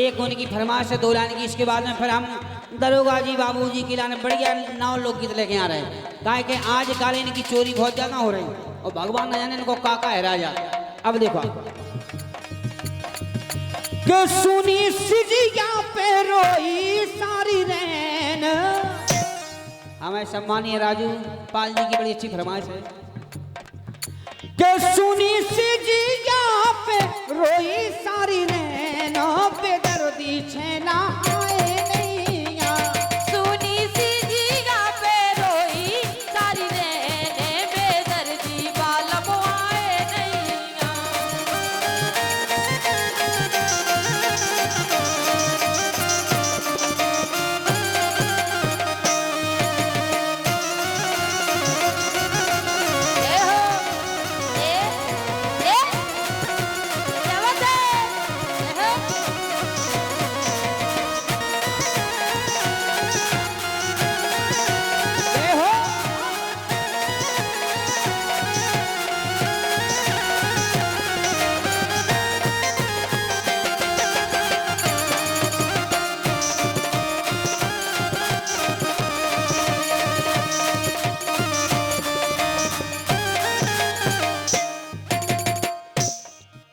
एक उनकी फरमाइश से 2 लाइन की। इसके बाद में फिर हम दरोगा जी बाबूजी की लाने बढ़िया 9 लोकगीत लेके आ रहे हैं। काहे कि आज काल इनकी चोरी बहुत ज्यादा हो रही और भगवान न जाने इनको काका है राजा। अब देखो कि सुनी सिजिया पे रोई सारी रैन। हमें सम्मानीय राजू पाल जी की बड़ी अच्छी फरमाइश है कि सुनी सिजिया पे रोई सारी रैन बेदर्दी छेना आए नैया। सुनी सिजिया पे रोई सारी रैन बेदर्दी बालम आए नैया।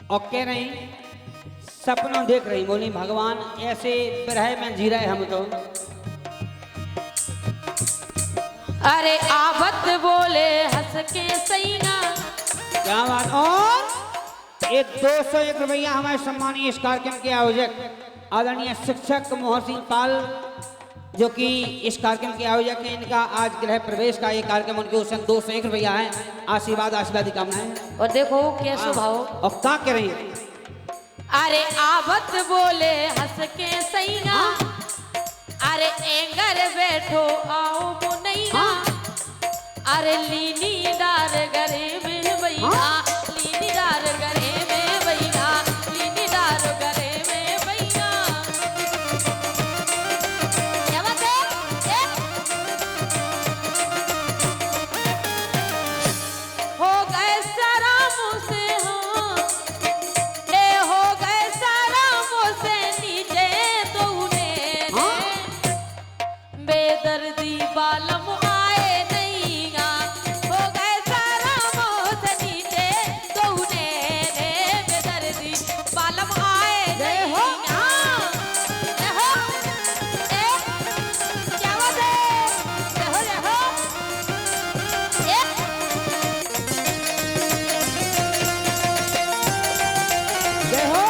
और कह रही सपनों देख रही बोली भगवान ऐसे विरह में जी रहे हम तो। अरे आवत बोले हंस के सैया। क्या बात। और एक 201 रुपया हमारे सम्मानीय इस कार्यक्रम के आयोजक आदरणीय शिक्षक मोहन सिंह पाल जो कि इस कार्यक्रम के आयोजक हैं। इनका आज गृह प्रवेश का ये कार्यक्रम उनके उस 201 रुपया है। आशीर्वाद आशीर्वाद कामनाएं। और देखो क्या स्वभाव। और क्या कह रही है। अरे आवत बोले हंस के सैया। अरे एंगर बैठो आओ मुनैया। अरे लीनी डार गरे में भैया। लीनी डार गरे में भैया। लीनी डार गरे में भैया। क्या बात है? हो गए सारा मुझसे हाँ। हो गए सारा मुझसे नीचे तूने बेदर्दी बालम आए नैया। हो गए सारा मुझसे नीचे तूने बेदर्दी बालम आए नैया। देखो क्या बात है। देखो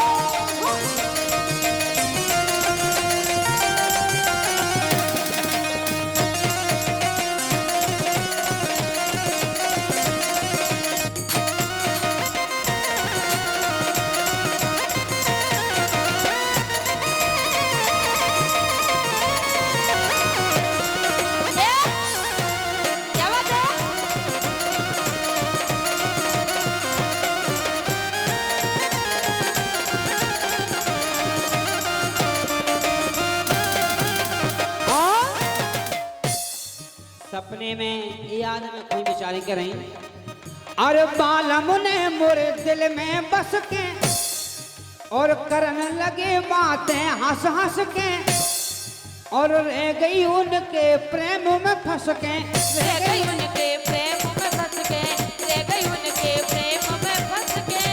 क्या बात है। सपने में याद में कोई बेचारी कर रही। अरे बालम ने मोरे दिल में बस के और करने लगे बातें हंस हंस के और रह गई उनके प्रेम में फंस के। रह गई उनके प्रेम में फंस के। रह गई उनके प्रेम में फंस के।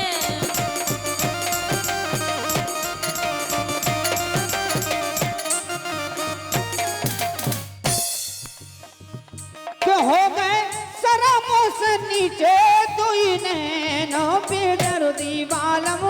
तो हो गए शरमों से नीचे दुई नैनो बेदर्दी बालम